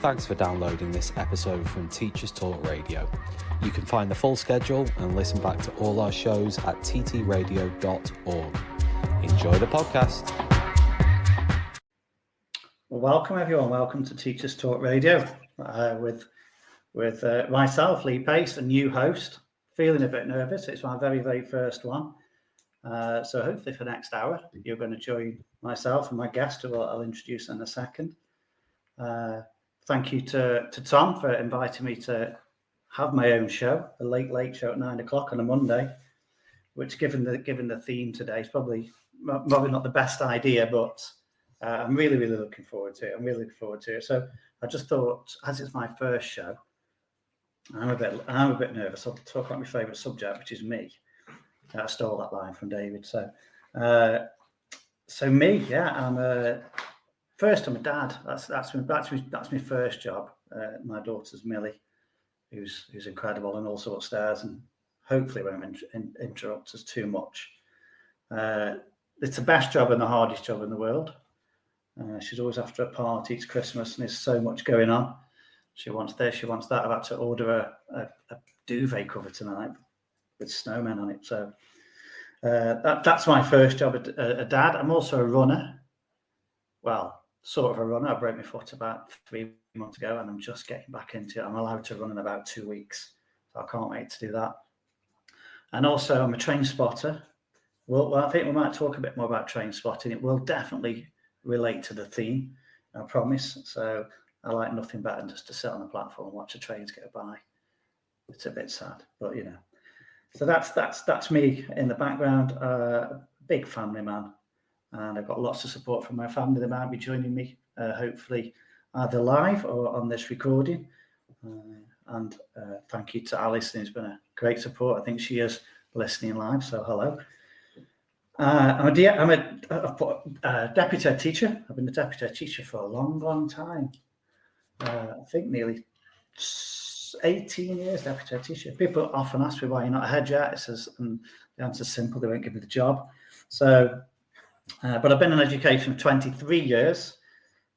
Thanks for downloading this episode from Teachers Talk Radio. You can find the full schedule and listen back to all our shows at ttradio.org. Enjoy the podcast. Well, welcome everyone. Welcome to Teachers Talk Radio with myself, Lee Pace, a new host. Feeling a bit nervous. It's my very first one. So hopefully for the next hour, you're going to join myself and my guest, who I'll introduce in a second. Thank you to Tom for inviting me to have my own show, a late show at 9 o'clock on a Monday, which given the theme today is probably not the best idea, but I'm really looking forward to it. I'm really looking forward to it. So I just thought, as it's my first show, I'm a bit nervous. I'll talk about my favourite subject, which is me. I stole that line from David. So me, yeah. First, I'm a dad. That's my first job. My daughter's Millie, who's incredible and also upstairs, and hopefully won't interrupt us too much. It's the best job and the hardest job in the world. She's always after a party. It's Christmas and there's so much going on. She wants this, she wants that. I've had to order a duvet cover tonight with snowmen on it. So that's my first job, a dad. I'm also a runner. Well, sort of a runner. I broke my foot about 3 months ago and I'm just getting back into it. I'm allowed to run in about 2 weeks. So I can't wait to do that. And also I'm a train spotter. Well, I think we might talk a bit more about train spotting. It will definitely relate to the theme, I promise. So I like nothing better than just to sit on the platform and watch the trains go by. It's a bit sad, but you know. So that's me in the background. Big family man, and I've got lots of support from my family. They might be joining me, hopefully either live or on this recording. And thank you to Alison, who's been a great support. I think she is listening live. So hello. I'm a deputy head teacher. I've been a deputy head teacher for a long time. I think nearly 18 years deputy head teacher. People often ask me why you're not a head yet. It says, and the answer's simple: they won't give me the job. So, but I've been in education for 23 years,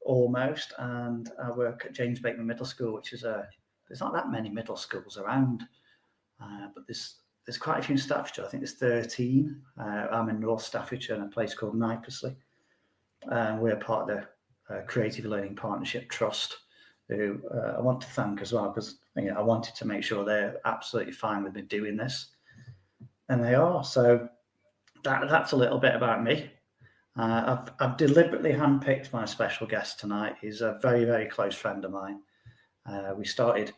almost, and I work at James Bateman Middle School, which is there's not that many middle schools around, but there's quite a few in Staffordshire. I think there's 13. I'm in North Staffordshire in a place called Knipersley. We're part of the Creative Learning Partnership Trust, who I want to thank as well, because I wanted to make sure they're absolutely fine with me doing this. And they are. So that's a little bit about me. I've deliberately handpicked my special guest tonight. He's a very close friend of mine. We started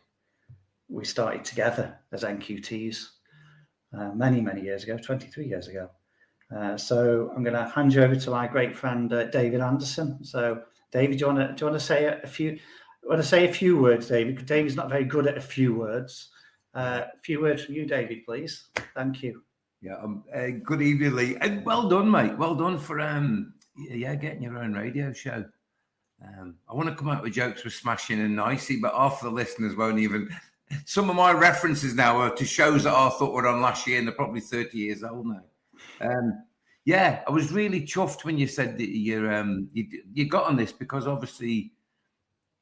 together as NQTs. Many years ago, 23 years ago. So I'm going to hand you over to my great friend David Anderson. So David, do you want to say a few? I want to say a few words, David, because David's not very good at a few words. A few words from you, David, please. Thank you. Yeah. Good evening, Lee, and well done, mate. Well done for getting your own radio show. I want to come out with jokes for smashing and nicey, but half the listeners won't even. Some of my references now are to shows that I thought were on last year, and they're probably 30 years old now. I was really chuffed when you said that you got on this, because obviously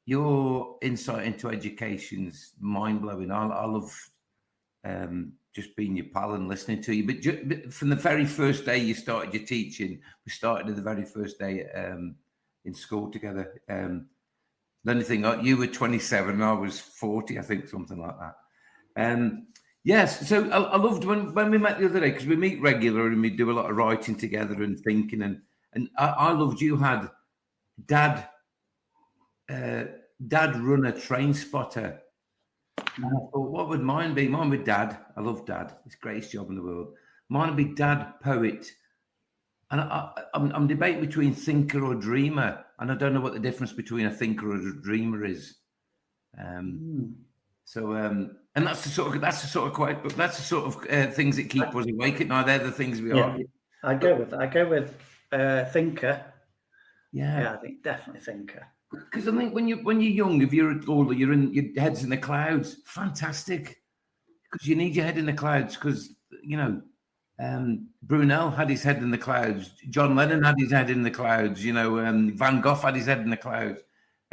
your insight into education's mind-blowing. I love just being your pal and listening to you. But from the very first day you started your teaching, we started at the very first day in school together. The only thing, you were 27 and I was 40, I think, something like that. Yes, so I loved when we met the other day, because we meet regularly and we do a lot of writing together and thinking. And I loved you had dad run a train spotter. And I thought, what would mine be? Mine would be dad. I love dad. It's the greatest job in the world. Mine would be dad poet. And I'm debating between thinker or dreamer, and I don't know what the difference between a thinker or a dreamer is. So that's the sort of things that keep us awake at night. They're the things we are. I go with thinker. Yeah, I think definitely thinker. Because I think when you're young, if you're older, your head's in the clouds. Fantastic, because you need your head in the clouds. Because Brunel had his head in the clouds. John Lennon had his head in the clouds. Van Gogh had his head in the clouds.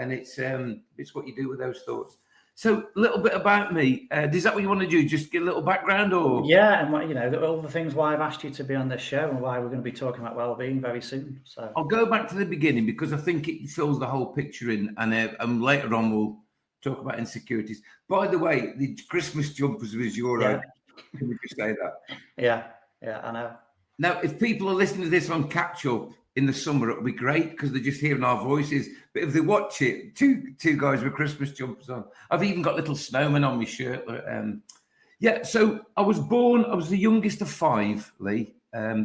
and it's what you do with those thoughts. So a little bit about me. Is that what you want to do? Just get a little background, or yeah, and all the things why I've asked you to be on this show and why we're going to be talking about well-being very soon. So I'll go back to the beginning because I think it fills the whole picture in, and later on we'll talk about insecurities. By the way, the Christmas jumpers was your idea. Can we just say that? Yeah, I know. Now, if people are listening to this on catch up in the summer, it'll be great because they're just hearing our voices. But if they watch it, two guys with Christmas jumpers on. I've even got little snowmen on my shirt. So I was the youngest of 5, Lee.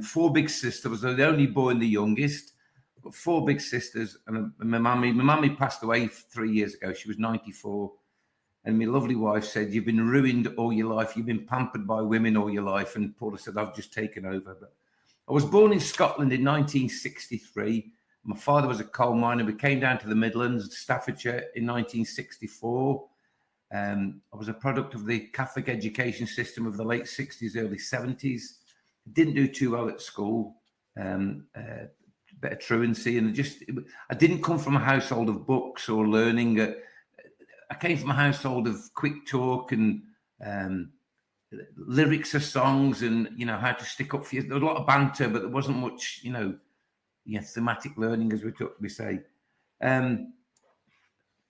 4 big sisters. I was the only boy and the youngest. I've got 4 big sisters, and my mummy passed away 3 years ago. She was 94. And my lovely wife said, "You've been ruined all your life. You've been pampered by women all your life." And Paula said, "I've just taken over." But I was born in Scotland in 1963. My father was a coal miner. We came down to the Midlands, Staffordshire, in 1964. I was a product of the Catholic education system of the late 60s, early 70s. Didn't do too well at school. A bit of truancy. And I didn't come from a household of books or learning. I came from a household of quick talk and lyrics of songs and, how to stick up for you. There was a lot of banter, but there wasn't much, thematic learning, as we say.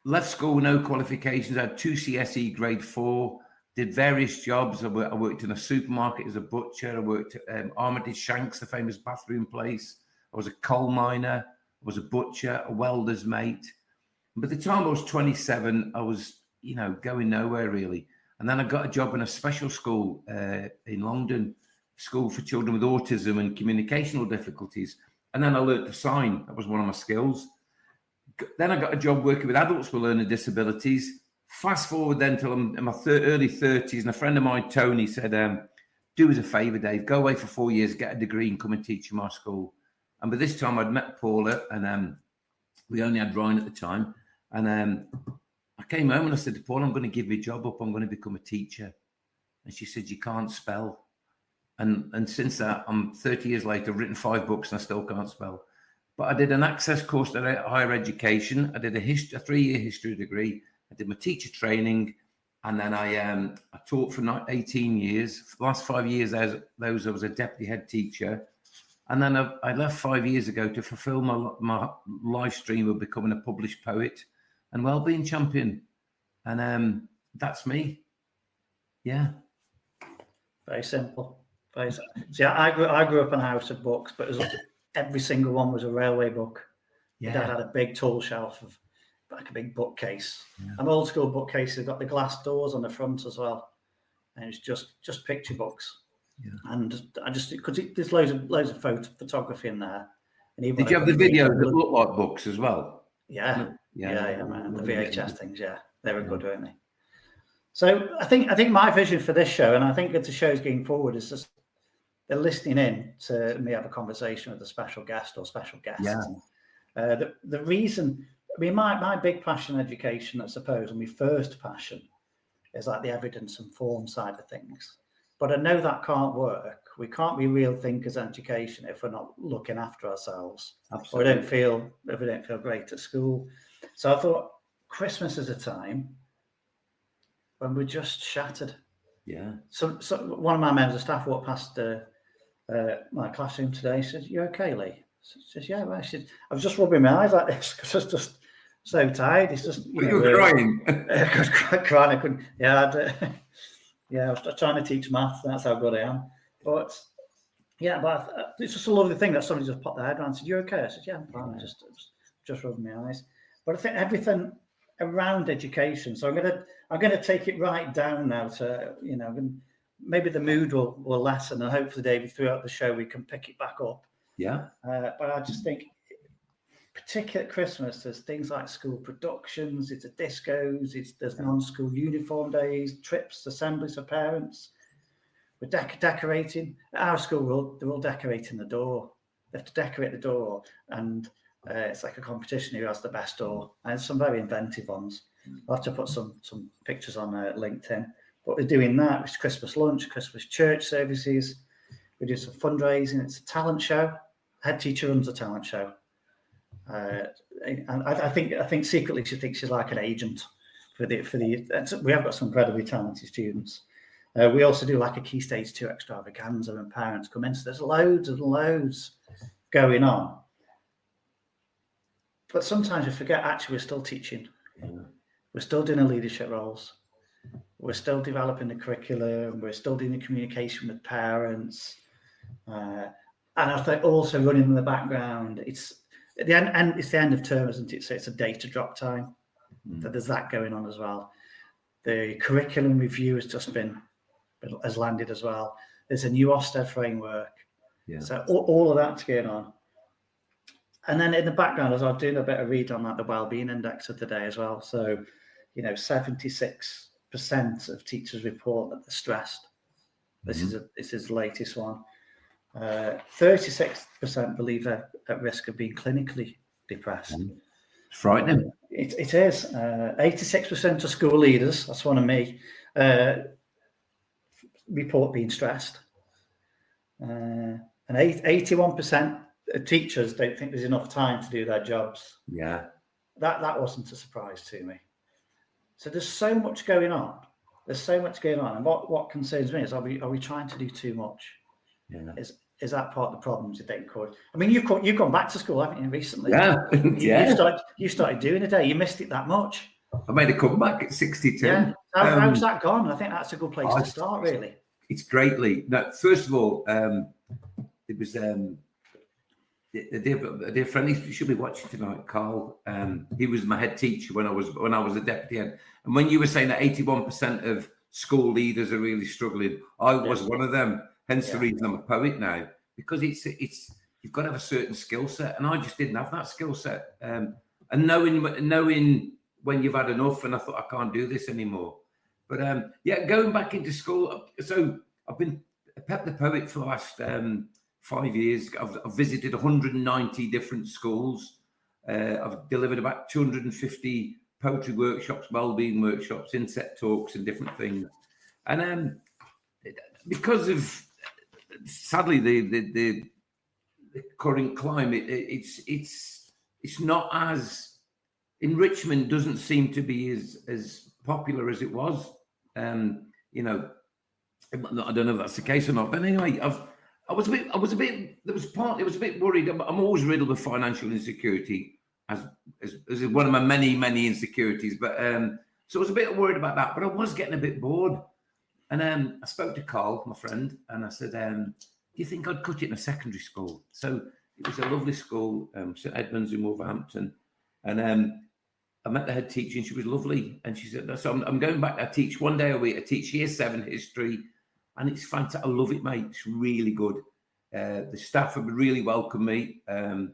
Left school with no qualifications. I had 2 CSE grade 4, did various jobs. I worked in a supermarket as a butcher. I worked at Armitage Shanks, the famous bathroom place. I was a coal miner. I was a butcher, a welder's mate. By the time I was 27, I was, going nowhere really. And then I got a job in a special school in London, school for children with autism and communicational difficulties. And then I learned to sign. That was one of my skills. Then I got a job working with adults with learning disabilities. Fast forward then till I'm in my early 30s, and a friend of mine, Tony, said, "Do us a favour, Dave. Go away for 4 years, get a degree, and come and teach in my school." And by this time, I'd met Paula, and we only had Ryan at the time. And I came home and I said to Paul, "I'm going to give my job up. I'm going to become a teacher." And she said, "You can't spell." And since that, I'm 30 years later, I've written 5 books and I still can't spell. But I did an access course to higher education. I did a 3-year history degree. I did my teacher training. And then I taught for 18 years. For the last 5 years, I was a deputy head teacher. And then I left 5 years ago to fulfill my life stream of becoming a published poet and wellbeing champion. And that's me. Yeah. Very simple. See, I grew up in a house of books, but every single one was a railway book. Yeah. My dad had a big tall shelf of like a big bookcase. Yeah. An old school bookcase has got the glass doors on the front as well. And it's just picture books. Yeah. And I just, because there's loads of photography in there. And even did you have the videos that look like books as well? Yeah, man. The VHS things, they were good, weren't they? So I think my vision for this show, and I think the show's going forward, is just they're listening in to me have a conversation with a special guest or special guests. Yeah. The reason, my big passion in education, I suppose, and my first passion is like the evidence and form side of things. But I know that can't work. We can't be real thinkers in education if we're not looking after ourselves. Absolutely. Or if we don't feel great at school. So I thought Christmas is a time when we're just shattered. Yeah. So one of my members of staff walked past my classroom today. Said, "You okay, Lee?" I said, "Yeah." Well, I was just rubbing my eyes like this because I was just so tired. It's just you were crying. I was crying. I couldn't. Yeah. I was trying to teach maths. That's how good I am. But it's just a lovely thing that somebody just popped their head around and said, "You okay?" I said, "Yeah, I'm fine." I just rubbing my eyes. But I think everything around education. So I'm gonna take it right down now to maybe the mood will lessen, and hopefully, David, throughout the show we can pick it back up. Yeah. But I just think, particularly at Christmas, there's things like school productions, it's discos, there's non-school uniform days, trips, assemblies for parents. We're decorating. At our school, they're all decorating the door. They have to decorate the door, and it's like a competition who has the best door. And some very inventive ones. I'll have to put some pictures on LinkedIn. But we're doing that. It's Christmas lunch, Christmas church services. We do some fundraising. It's a talent show. Head teacher runs a talent show. And I think secretly she thinks she's like an agent for the. We have got some incredibly talented students. We also do like a Key Stage 2 extravaganza, and parents come in. So there's loads and loads going on. But sometimes we forget, actually, we're still teaching. We're still doing the leadership roles. We're still developing the curriculum. We're still doing the communication with parents. And I think also running in the background, it's at the end, and it's the end of term, isn't it? So it's a data drop time. So there's that going on as well. The curriculum review has landed as well. There's a new Ofsted framework. Yeah. So all of that's going on. And then in the background, as I was doing a bit of read on the Wellbeing Index of the day as well. So, 76% of teachers report that they're stressed. This is the latest one. 36% believe they're at risk of being clinically depressed. It's frightening. It is. 86% of school leaders, that's one of me, report being stressed. And 81% of teachers don't think there's enough time to do their jobs. Yeah. That wasn't a surprise to me. So there's so much going on. And what concerns me is, are we trying to do too much? Yeah. Is that part of the problems, you think, Corey? I mean, you've gone back to school, haven't you, recently? Yeah. You started doing a day. You missed it that much. I made a comeback at 62. Yeah. How's that gone? I think that's a good place to start, really. It's greatly. Now, first of all, it was a dear friend. He should be watching tonight, Carl. He was my head teacher when I was a deputy head. And when you were saying that 81% of school leaders are really struggling, I was one of them. Hence the reason I'm a poet now, because it's you've got to have a certain skill set, and I just didn't have that skill set. And knowing when you've had enough, and I thought, I can't do this anymore. But going back into school. So I've been Pep the Poet for the last 5 years. I've visited 190 different schools. I've delivered about 250 poetry workshops, wellbeing workshops, inset talks, and different things. And because of sadly the current climate, it's not as enrichment doesn't seem to be as popular as it was. I don't know if that's the case or not, but anyway, I was a bit worried. I'm always riddled with financial insecurity as one of my many insecurities, but so I was a bit worried about that, but I was getting a bit bored. And I spoke to Carl, my friend, and I said, do you think I'd cut it in a secondary school? So it was a lovely school, St Edmunds in Wolverhampton. And I met the head teacher, and she was lovely. And she said, so I'm going back. I teach one day a week. I teach Year 7 history. And it's fantastic. I love it, mate. It's really good. The staff have really welcomed me. The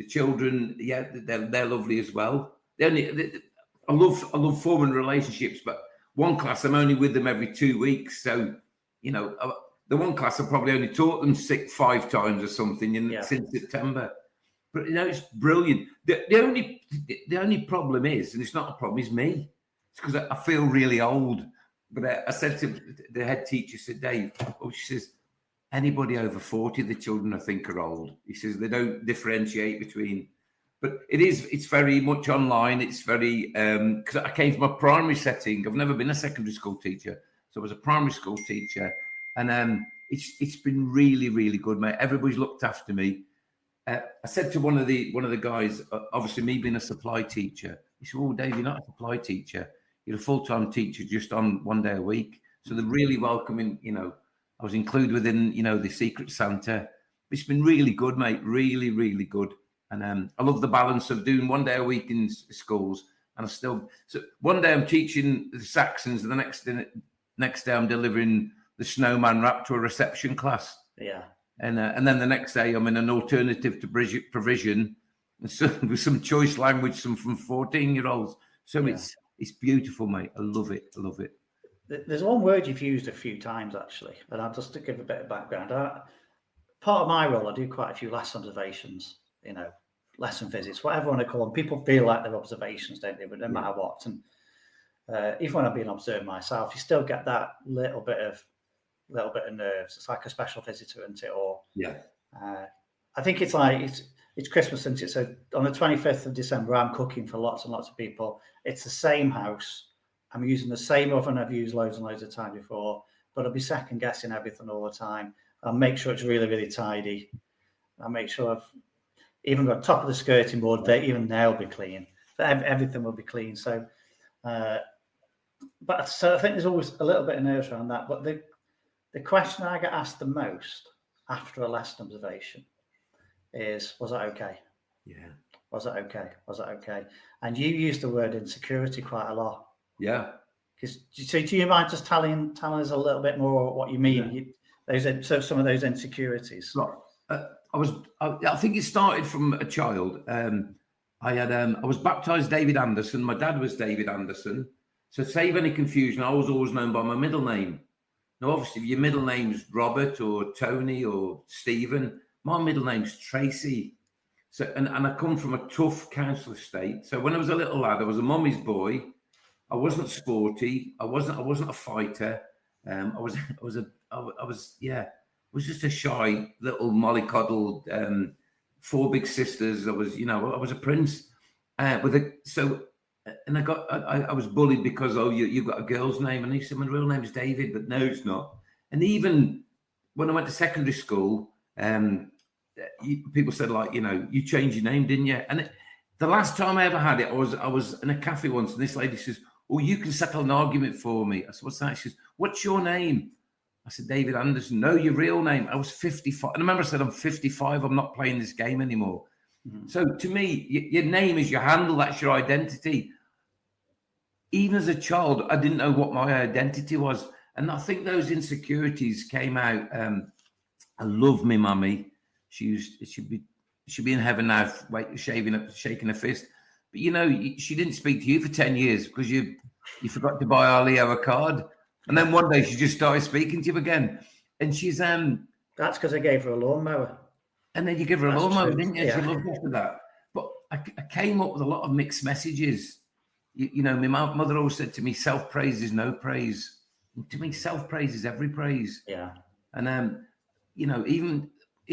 children, they're lovely as well. I love forming relationships, but one class, I'm only with them every 2 weeks. So, the one class I probably only taught them 5 times or something since September. But, it's brilliant. The only problem is, and it's not a problem, is me. It's because I feel really old. But I said to the head teacher, said, Dave, she says, anybody over 40, the children I think are old. He says, they don't differentiate between. But it's very much online. It's very, because I came from a primary setting. I've never been a secondary school teacher. So I was a primary school teacher. And it's been really, really good, mate. Everybody's looked after me. I said to one of the guys, obviously me being a supply teacher, he said, oh, Dave, you're not a supply teacher. You're a full-time teacher just on one day a week. So they're really welcoming, I was included within, the Secret Santa. It's been really good, mate. Really, really good. And I love the balance of doing one day a week in schools, and so one day I'm teaching the Saxons, and the next day I'm delivering the snowman rap to a reception class. Yeah. And then the next day I'm in an alternative to provision, and so with some choice language, some from 14-year-olds. So it's beautiful, mate. I love it. I love it. There's one word you've used a few times, actually, and I'll just to give a bit of background. Part of my role, I do quite a few lesson observations, lesson visits, whatever you want to call them. People feel like they're observations, don't they? But no matter what. And even when I'm being observed myself, you still get that little bit of nerves. It's like a special visitor, isn't it? Or I think it's like it's Christmas, isn't it? So on the 25th of December, I'm cooking for lots and lots of people. It's the same house. I'm using the same oven I've used loads and loads of time before, but I'll be second guessing everything all the time. I'll make sure it's really, really tidy. I'll make sure I've even got top of the skirting board there, even they'll be clean. Everything will be clean. So, so I think there's always a little bit of nerves around that. But the question I get asked the most after a lesson observation is, was that okay? Yeah. Was that okay? Was that okay? And you use the word insecurity quite a lot. Yeah. So do you mind just telling us a little bit more what you mean? Yeah. Some of those insecurities. Right. I think it started from a child. I was baptized David Anderson. My dad was David Anderson. So to save any confusion, I was always known by my middle name. Now, obviously, if your middle name's Robert or Tony or Stephen, my middle name's Tracy. So, and I come from a tough council estate. So when I was a little lad, I was a mummy's boy. I wasn't sporty. I wasn't a fighter. I was just a shy little mollycoddled, 4 big sisters. I was a prince. I was bullied because, you've got a girl's name. And he said, my real name is David, but no, it's not. And even when I went to secondary school, people said, like, you changed your name, didn't you? And the last time I ever had it, I was in a cafe once, and this lady says, oh, you can settle an argument for me. I said, what's that? She says, what's your name? I said, David Anderson. No, your real name. I was 55. And I remember I said, I'm 55. I'm not playing this game anymore. Mm-hmm. So to me, your name is your handle. That's your identity. Even as a child, I didn't know what my identity was. And I think those insecurities came out. I love me mummy. She'd be in heaven now, shaking her fist. But she didn't speak to you for 10 years because you forgot to buy our Leo a card. And then one day she just started speaking to you again. And she's that's because I gave her a lawnmower. And then you give her a lawnmower, didn't you? Yeah. She loved after that. But I came up with a lot of mixed messages. My mother always said to me, self-praise is no praise. And to me, self-praise is every praise. Yeah. And even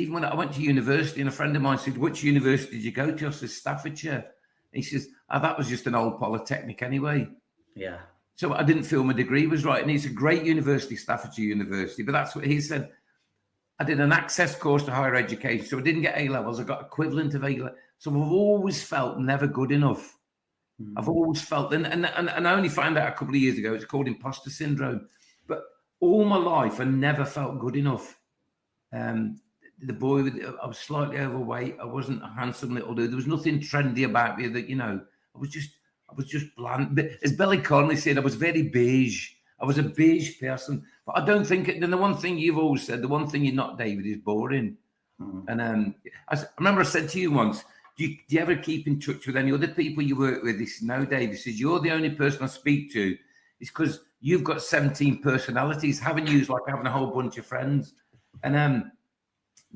when I went to university, and a friend of mine said, which university did you go to? I said, Staffordshire. And he says, that was just an old polytechnic anyway. Yeah. So I didn't feel my degree was right. And it's a great university, Staffordshire University. But that's what he said. I did an access course to higher education. So I didn't get A-levels. I got equivalent of A-levels. So I've always felt never good enough. I've always felt, and I only found out a couple of years ago, it's called imposter syndrome. But all my life, I never felt good enough. The boy, I was slightly overweight. I wasn't a handsome little dude. There was nothing trendy about me that, I was just bland. But as Billy Connolly said, I was very beige. I was a beige person. But I don't think, and the one thing you've always said, the one thing you're not, David, is boring. And I remember I said to you once, do you ever keep in touch with any other people you work with? He said, no, Dave. He says, you're the only person I speak to. It's because you've got 17 personalities. Haven't you? It's like having a whole bunch of friends. And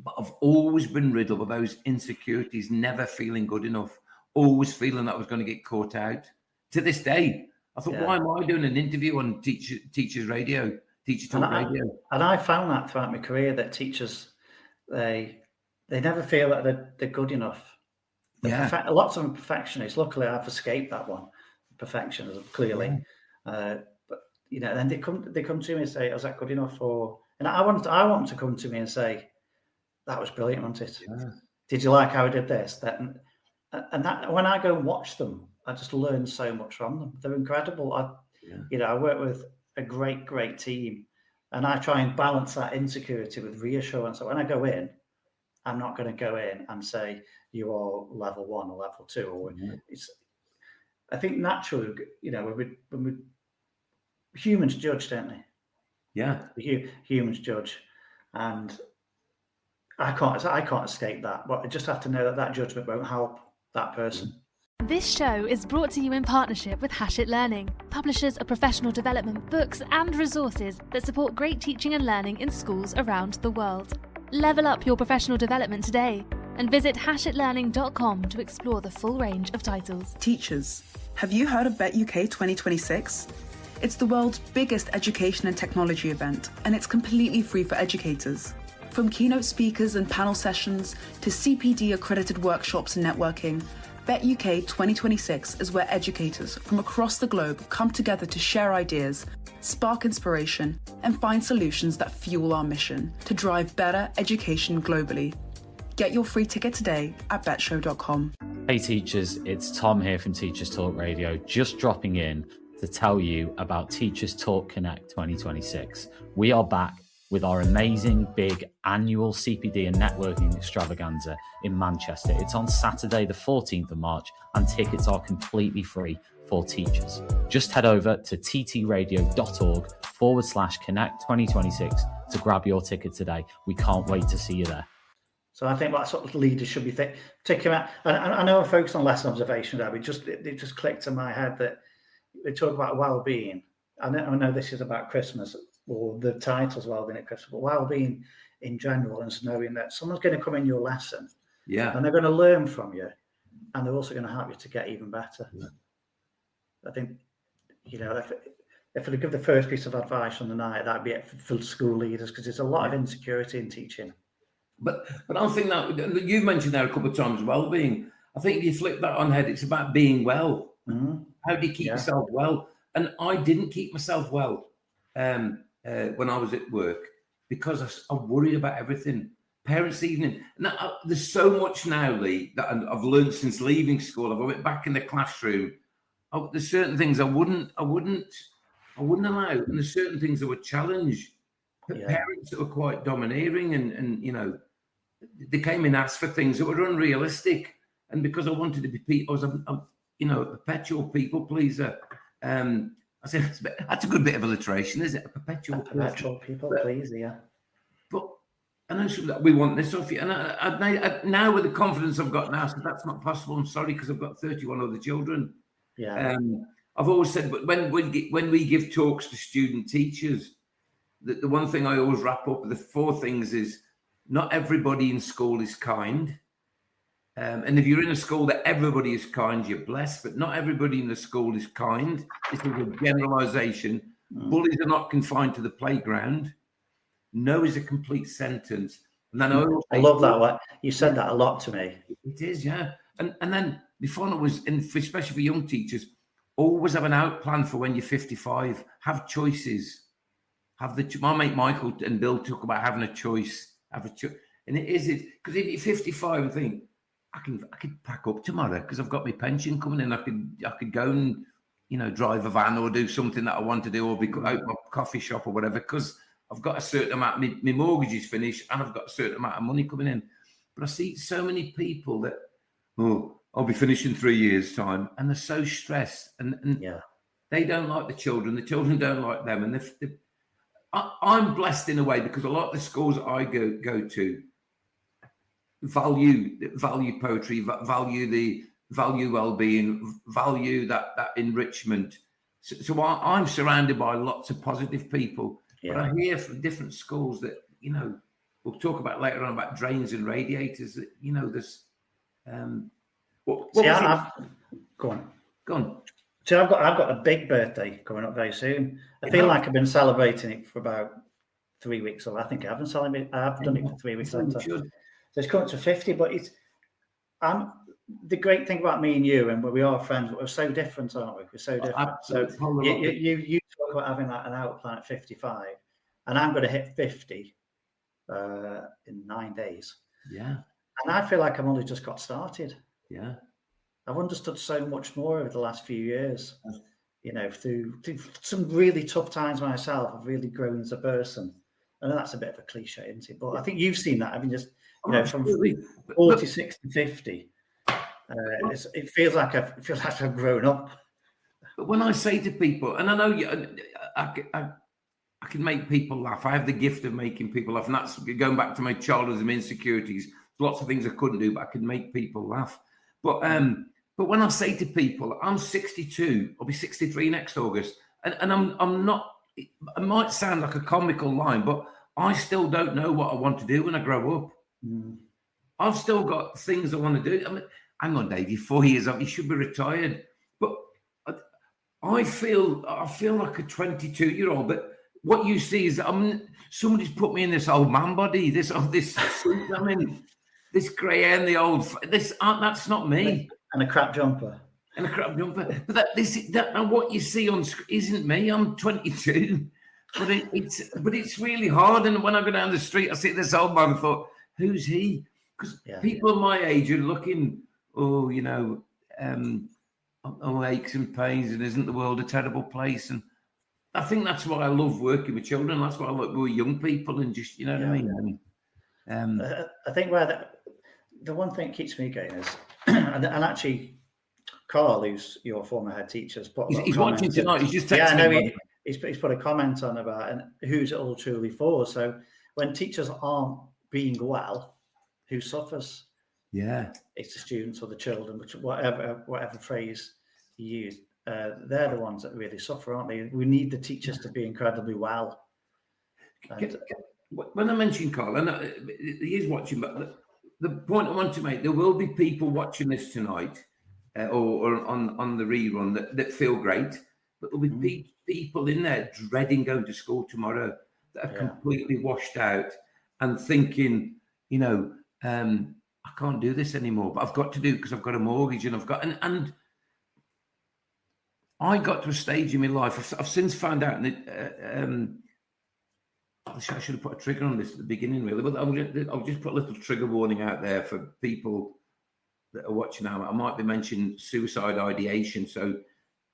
but I've always been riddled with those insecurities, never feeling good enough, always feeling that I was going to get caught out. To this day, I thought, why am I doing an interview on Teachers Radio, Teacher Talk Radio? And I found that throughout my career that teachers, they never feel that they're good enough. Lots of them perfectionists. Luckily, I've escaped that one, perfectionism, clearly. But then they come to me and say, "Was that good enough?" And I want them to come to me and say, "That was brilliant, wasn't it? Yeah. Did you like how I did this?" And that when I go and watch them, I just learn so much from them. They're incredible. I work with a great team, and I try and balance that insecurity with reassurance. So when I go in, I'm not going to go in and say you are level 1 or level 2, or I think naturally, when we humans judge, don't they? Yeah, humans judge, and I can't escape that. But I just have to know that judgment won't help that person. This show is brought to you in partnership with Hachette Learning, publishers of professional development books and resources that support great teaching and learning in schools around the world. Level up your professional development today and visit hachetlearning.com to explore the full range of titles. Teachers, have you heard of Bet UK 2026? It's the world's biggest education and technology event, and it's completely free for educators. From keynote speakers and panel sessions to CPD accredited workshops and networking, BetUK 2026 is where educators from across the globe come together to share ideas, spark inspiration, and find solutions that fuel our mission to drive better education globally. Get your free ticket today at betshow.com. Hey teachers, it's Tom here from Teachers Talk Radio, just dropping in to tell you about Teachers Talk Connect 2026. We are back with our amazing big annual CPD and networking extravaganza in Manchester. It's on Saturday, the 14th of March, and tickets are completely free for teachers. Just head over to ttradio.org/Connect 2026 to grab your ticket today. We can't wait to see you there. So I think that's what leaders should be thinking. I know I'm focused on lesson observation now, but it just clicked in my head that they talk about well-being. I know this is about Christmas, or the title's well-being at Christmas, but well-being in general, and knowing that someone's going to come in your lesson, and they're going to learn from you, and they're also going to help you to get even better. Yeah. I think, if I give the first piece of advice on the night, that'd be it for school leaders, because there's a lot of insecurity in teaching. But I think that you've mentioned there a couple of times well-being. I think if you flip that on head, it's about being well. Mm-hmm. How do you keep yourself well? And I didn't keep myself well when I was at work because I worried about everything. Parents' evening. Now, there's so much now, Lee, that I've learned since leaving school. I went back in the classroom. There's certain things I wouldn't allow, and there's certain things that would challenge. Parents that were quite domineering, and they came in and asked for things that were unrealistic. And because I wanted to be, I was a perpetual people pleaser. I said that's a good bit of alliteration, is it? A perpetual people pleaser, yeah. But I know we want this off you, and I now with the confidence I've got now, I said that's not possible. I'm sorry, because I've got 31 other children. Yeah. I've always said, but when we give talks to student teachers, the one thing I always wrap up with the 4 things is not everybody in school is kind. And if you're in a school that everybody is kind, you're blessed, but not everybody in the school is kind. It's a generalization. Bullies are not confined to the playground. No is a complete sentence. And then I love that one. You said that a lot to me. It is, yeah. And then the fun was, especially for young teachers, always have an out plan for when you're 55. Have choices. My mate Michael and Bill talk about having a choice. And it is because if you're 55 and think, I could pack up tomorrow because I've got my pension coming in. I could go and drive a van or do something that I want to do, or be out my coffee shop or whatever, because I've got a certain amount. My mortgage is finished and I've got a certain amount of money coming in. But I see so many people that I'll be finished in 3 years' time, and they're so stressed, and they don't like the children. The children don't like them, and I'm blessed in a way because a lot of the schools that I go to value poetry, value well-being, value that enrichment. So I'm surrounded by lots of positive people. Yeah. But I hear from different schools that we'll talk about later on about drains and radiators. That there's go on. So I've got a big birthday coming up very soon. I feel like I've been celebrating it for about 3 weeks. So I think I haven't celebrated. I've done it for 3 weeks. So it's coming to 50, but the great thing about me and you, and we are friends, but we're so different, aren't we? We're so different. Absolutely. So you talk about having an out plan at 55, and I'm going to hit 50 in 9 days. Yeah. And I feel like I've only just got started. Yeah. I've understood so much more over the last few years. Through some really tough times myself, I've really grown as a person. I know that's a bit of a cliche, isn't it? But I think you've seen that. I mean, from 46 to 50, it feels like I've grown up. But when I say to people, and I know I can make people laugh. I have the gift of making people laugh, and that's going back to my childhood and insecurities. Lots of things I couldn't do, but I could make people laugh. But when I say to people, I'm 62, I'll be 63 next August, and I'm not. It might sound like a comical line, but I still don't know what I want to do when I grow up. I've still got things I want to do. I mean, hang on, Dave, you're 4 years old, you should be retired. But I feel like a 22-year-old. But what you see is somebody's put me in this old man body, this suit I'm in, this grey hair and the old that's not me. And a crap jumper. And a crap jumper. But that what you see on screen isn't me. I'm 22. But it's really hard. And when I go down the street, I see this old man and thought, who's he? Because people my age are looking, aches and pains, and isn't the world a terrible place? And I think that's why I love working with children. That's why I like with young people, and just, what I mean? I think where the one thing that keeps me going is, and actually, Carl, who's your former head teacher, he's watching tonight. He's just texting me. He's put a comment on about and who's it all truly for. So when teachers aren't being well, who suffers? Yeah, it's the students or the children, which whatever phrase you use. They're the ones that really suffer, aren't they? We need the teachers to be incredibly well. And, when I mentioned Carl, and he is watching, but the point I want to make, there will be people watching this tonight or on the rerun that feel great, but there'll be people in there dreading going to school tomorrow that are completely washed out and thinking, I can't do this anymore, but I've got to do it because I've got a mortgage and I've got, and I got to a stage in my life, I've since found out that, I should have put a trigger on this at the beginning, really, but I'll just put a little trigger warning out there for people that are watching now. I might be mentioning suicide ideation, so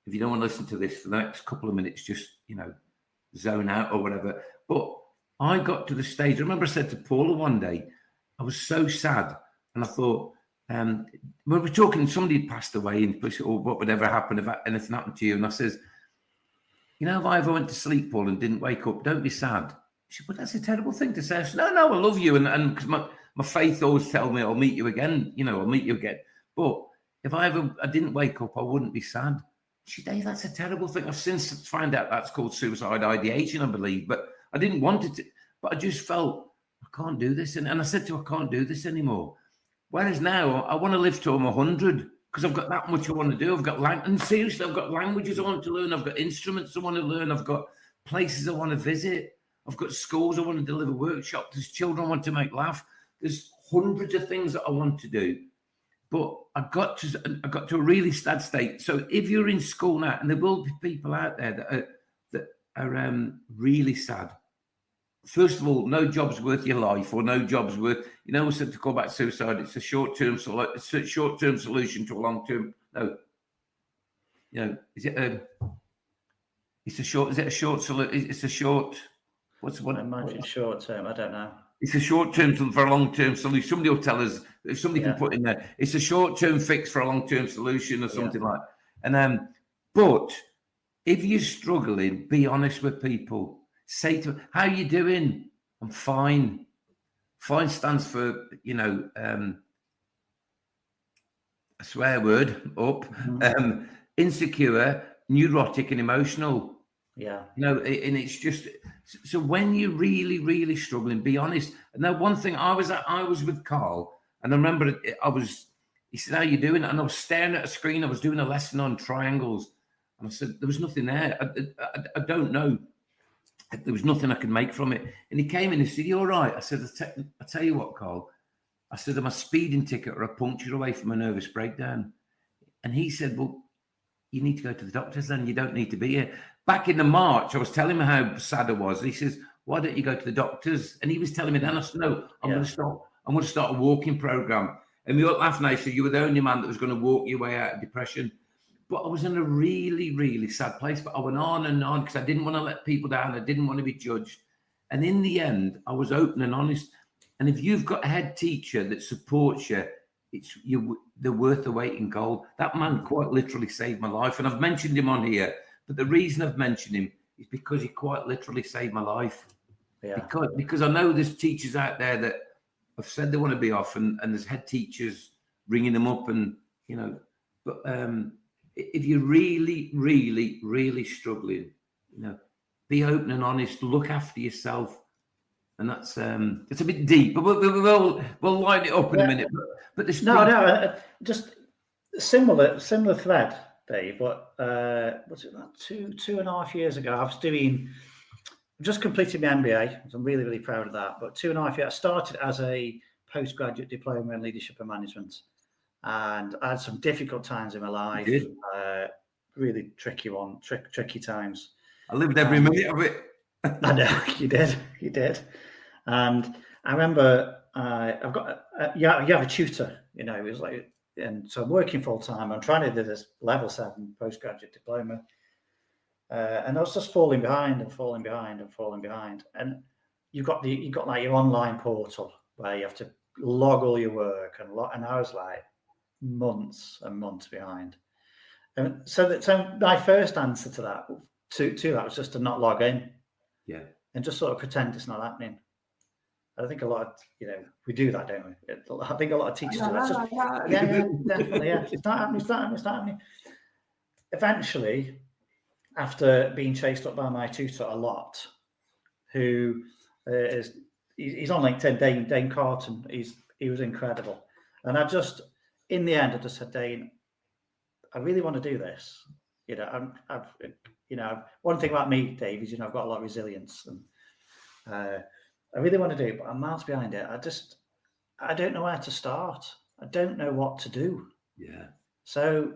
if you don't want to listen to this for the next couple of minutes, just, zone out or whatever. But I got to the stage, I remember I said to Paula one day, I was so sad, and I thought, when we were talking, somebody had passed away, and said, what would ever happen if anything happened to you? And I says, if I ever went to sleep, Paul, and didn't wake up, don't be sad. She said, but that's a terrible thing to say. I said, no, I love you. And because my faith always tells me I'll meet you again, I'll meet you again. But if I didn't wake up, I wouldn't be sad. She said, hey, that's a terrible thing. I've since found out that's called suicide ideation, I believe. But I didn't want it to, but I just felt, I can't do this. And I said to her, I can't do this anymore. Whereas now I want to live till I'm 100 because I've got that much I want to do. I've got and seriously, I've got languages I want to learn. I've got instruments I want to learn. I've got places I want to visit. I've got schools I want to deliver workshops. There's children I want to make laugh. There's hundreds of things that I want to do. But I got to a really sad state. So if you're in school now, and there will be people out there that are really sad. First of all, no job's worth your life, or no job's worth. We said to call back suicide. It's a short-term solution to a long-term. No. Is it a short. What's the one? I imagine short term. I don't know. It's a short term for a long term solution. Somebody will tell us if somebody can put in there. It's a short term fix for a long term solution or something like that. And but if you're struggling, be honest with people. Say to them, how are you doing? I'm fine. Fine stands for a swear word up. Insecure, neurotic, and emotional. Yeah. And it's just so when you're really, really struggling, be honest. And now one thing, I was with Carl, and I remember he said, how you doing? And I was staring at a screen. I was doing a lesson on triangles. And I said, there was nothing there. I don't know. There was nothing I could make from it. And he came in and said, you all right? I said, I tell you what, Carl. I said, I'm a speeding ticket or a puncture away from a nervous breakdown. And he said, well, you need to go to the doctors then. You don't need to be here. Back in the March, I was telling him how sad I was. He says, why don't you go to the doctors? And he was telling me then. I said, no, I'm going to start a walking program. And we all laughed, and I said, you were the only man that was going to walk your way out of depression. But I was in a really, really sad place. But I went on and on because I didn't want to let people down. I didn't want to be judged. And in the end, I was open and honest. And if you've got a head teacher that supports you, they're worth the weight in gold. That man quite literally saved my life. And I've mentioned him on here. But the reason I've mentioned him is because he quite literally saved my life. Yeah. Because I know there's teachers out there that have said they want to be off, and there's head teachers ringing them up, and but if you're really, really, really struggling, be open and honest, look after yourself, and that's it's a bit deep, but we'll line it up in a minute. But this just similar thread, Dave. But was it that 2.5 years ago? I was doing just completed my MBA. So I'm really, really proud of that. But 2.5 years, I started as a postgraduate diploma in leadership and management. And I had some difficult times in my life. Really tricky times. I lived every minute of it. I know, you did. And I remember I've got, you have a tutor, you know, it was like, and so I'm working full time. I'm trying to do this level 7 postgraduate diploma. And I was just falling behind. And you've got like your online portal where you have to log all your work and I was like months and months behind. And so my first answer to that was just to not log in. Yeah. And just sort of pretend it's not happening. I think a lot of, we do that, don't we? I think a lot of teachers do that. Yeah, definitely. Yeah. It's not happening. Eventually, after being chased up by my tutor a lot, who he's on LinkedIn, Dane Carton. He was incredible. And in the end, I just said, Dane, I really want to do this. One thing about me, Dave, is I've got a lot of resilience, and I really want to do it, but I'm miles behind it. I don't know where to start. I don't know what to do. Yeah. So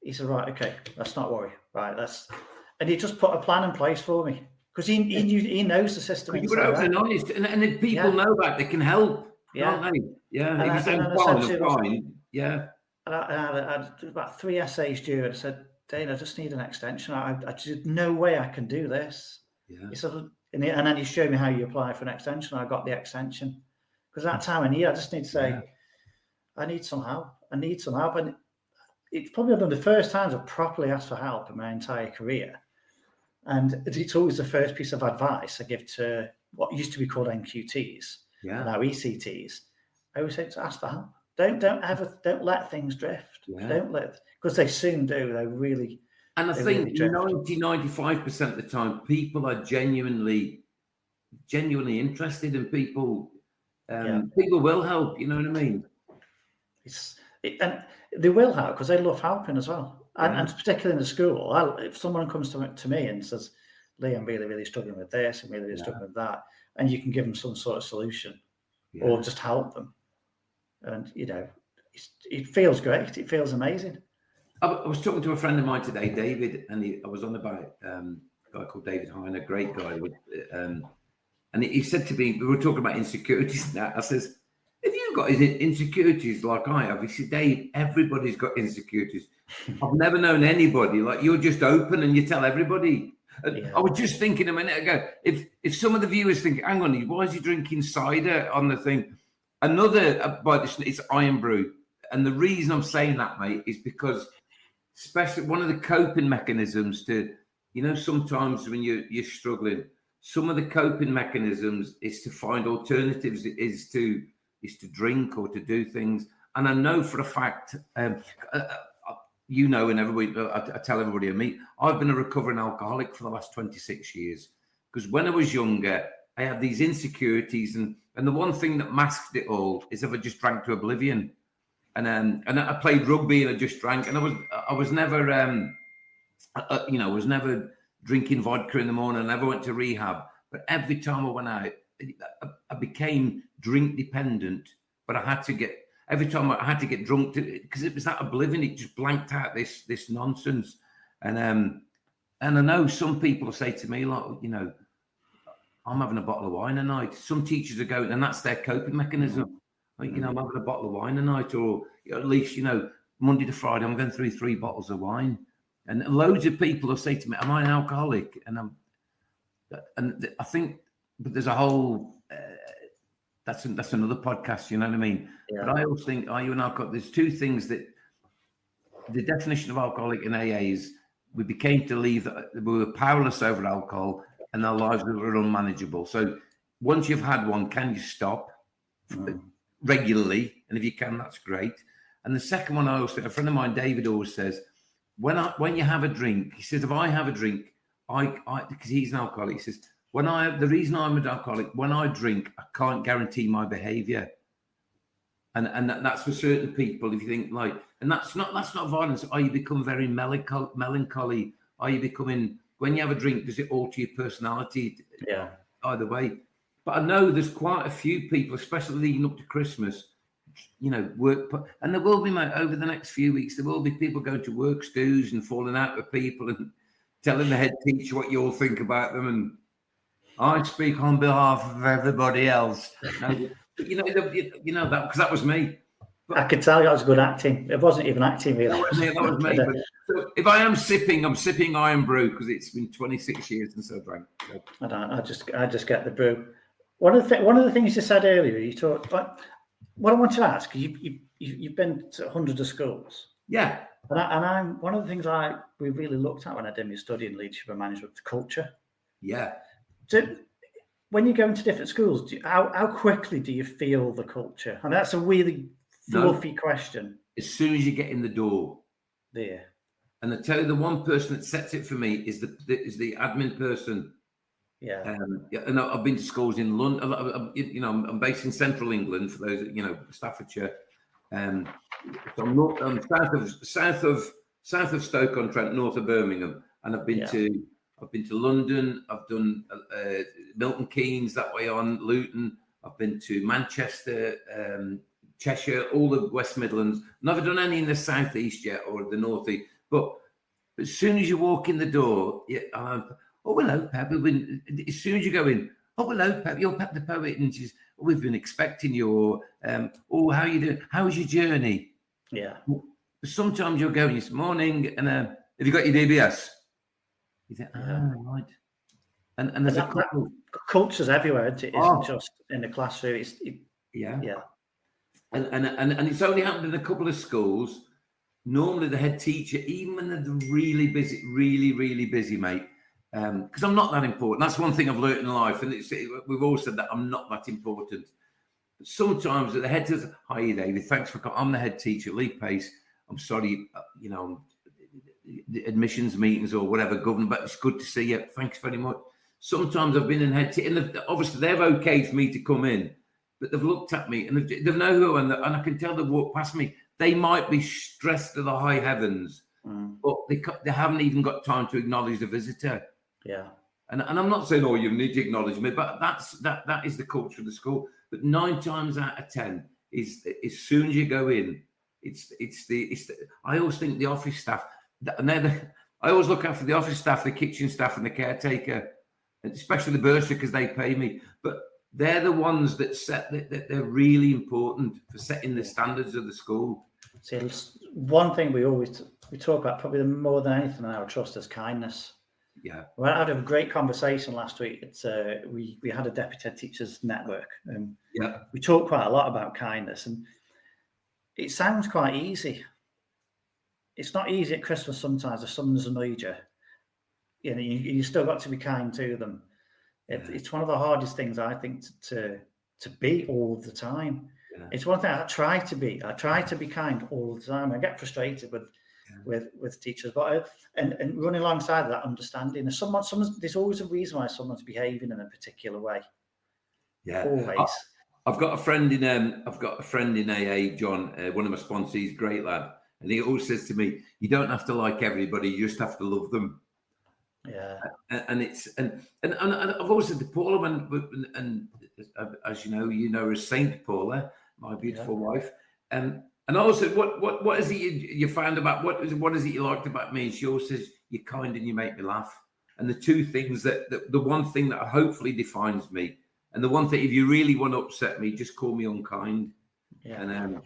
he said, right, okay, let's not worry. Right, and he just put a plan in place for me because he knows the system. You were open and honest, and if people know that, they can help. Yeah. Don't they? Yeah. And if you say fine. Yeah. And I had about 3 essays due, and I said, Dane, I just need an extension. I just no way I can do this. Yeah. He said, and then he showed me how you apply for an extension. I got the extension because that time of year, I just need to say, I need some help. And it's probably one of the first times I've properly asked for help in my entire career. And it's always the first piece of advice I give to what used to be called NQTs, now ECTs. I always say to ask for help. Don't let things drift. Yeah. Because they soon do. They really. And I think 95% of the time, people are genuinely interested, and people will help. You know what I mean? And they will help because they love helping as well. And particularly in the school, if someone comes to me and says, Lee, I'm really, really struggling with this, I'm really, really struggling with that, and you can give them some sort of solution or just help them. And, it feels great. It feels amazing. I was talking to a friend of mine today, David, and I was on about a guy called David Hine, a great guy. And he said to me, we were talking about insecurities and that. I says, if you've got insecurities like I have, he said, Dave, everybody's got insecurities. I've never known anybody like you're just open and you tell everybody. And I was just thinking a minute ago, if some of the viewers think, hang on, why is he drinking cider on the thing? It's Iron Brew. And the reason I'm saying that, mate, is because especially one of the coping mechanisms to, sometimes when you're struggling, some of the coping mechanisms is to find alternatives, is to drink or to do things. And I know for a fact, and everybody, I tell everybody I meet, I've been a recovering alcoholic for the last 26 years. Because when I was younger, I had these insecurities, and the one thing that masked it all is if I just drank to oblivion. And I played rugby and I just drank, and I was never, I was never drinking vodka in the morning. I never went to rehab, but every time I went out, I became drink dependent. But every time I had to get drunk because it was that oblivion. It just blanked out this nonsense. And I know some people say to me, like, I'm having a bottle of wine a night. Some teachers are going, and that's their coping mechanism. Like, I'm having a bottle of wine a night, or at least, Monday to Friday, I'm going through 3 bottles of wine. And loads of people will say to me, am I an alcoholic? And I think, but there's a whole, that's another podcast, you know what I mean? Yeah. But I always think, are you an alcoholic? There's 2 things that the definition of alcoholic in AA is we became to believe that we were powerless over alcohol and our lives were unmanageable. So once you've had one, can you stop regularly? And if you can, that's great. And the second one, a friend of mine, David, always says, when you have a drink, he says, if I have a drink, I because he's an alcoholic, he says, the reason I'm an alcoholic, when I drink, I can't guarantee my behavior. And that's for certain people. If you think like, and that's not violence. Are you become very melancholy? Are you becoming when you have a drink, does it alter your personality? Yeah. Either way. But I know there's quite a few people, especially leading up to Christmas, work. And there will be, mate, over the next few weeks, there will be people going to work stews and falling out with people and telling the head teacher what you all think about them. And I speak on behalf of everybody else. That because that was me. But I could tell that was good acting. It wasn't even acting, really. That was me. But, so if I am sipping, I'm sipping iron brew because it's been 26 years since I drank. So. I just get the brew. One of the things you said earlier, you talked. What I want to ask, you've been to hundreds of schools. Yeah. And I'm one of the things we really looked at when I did my study in leadership and management, culture. Yeah. So when you go into different schools, how quickly do you feel the culture? And that's a really fluffy question. As soon as you get in the door. There. And I tell you, the one person that sets it for me is the admin person. Yeah. And I've been to schools in London. I'm based in central England for those, Staffordshire. So I'm south of Stoke-on-Trent, north of Birmingham, and I've been to London. I've done Milton Keynes that way on Luton. I've been to Manchester, Cheshire, all the West Midlands. Never done any in the southeast yet or the northeast. But as soon as you walk in the door, oh, hello, Pep. As soon as you go in, oh, hello, Pep. You're Pep the poet, and she's. Oh, we've been expecting you. How are you doing? How was your journey? Yeah. Sometimes you'll go in this morning, and have you got your DBS? You think, right. And there's a couple. Culture's everywhere. It isn't just in the classroom. Yeah. And it's only happened in a couple of schools. Normally, the head teacher, even when they're really busy, really busy, mate. Because I'm not that important. That's one thing I've learned in life, and we've all said that I'm not that important. But sometimes the head says, "Hi, David. Thanks for coming. I'm the head teacher, Lee Pace. I'm sorry, the admissions meetings or whatever, governor, but it's good to see you. Thanks very much." Sometimes I've been in head teacher, and obviously they've okayed for me to come in, but they've looked at me and they know who, and I can tell they've walked past me. They might be stressed to the high heavens, but they haven't even got time to acknowledge the visitor. Yeah. And I'm not saying, you need to acknowledge me, but that is the culture of the school. But 9 times out of 10 is as soon as you go in, it's the I always think the office staff, I always look after the office staff, the kitchen staff, and the caretaker, and especially the bursar because they pay me. But they're the ones that that they're really important for setting the standards of the school. See, one thing we talk about probably more than anything in our trust is kindness. Yeah. Well, I had a great conversation last week. We had a deputy head teachers network, and we talked quite a lot about kindness, and it sounds quite easy. It's not easy at Christmas sometimes if someone's annoyed you. You still got to be kind to them. It's one of the hardest things I think to be all the time. Yeah. It's one thing I try to be. I try to be kind all the time. I get frustrated with teachers, but and running alongside that understanding. There's always a reason why someone's behaving in a particular way. Yeah, always. I've got a friend in AA, John, one of my sponsors, great lad, and he always says to me, "You don't have to like everybody; you just have to love them." Yeah, and I've always said to Paula, and as you know, as Saint Paula, my beautiful wife, and I always said, what is it you found about what is it you liked about me? And she always says, "You're kind and you make me laugh." And the two things the one thing that hopefully defines me, and the one thing if you really want to upset me, just call me unkind. Yeah. And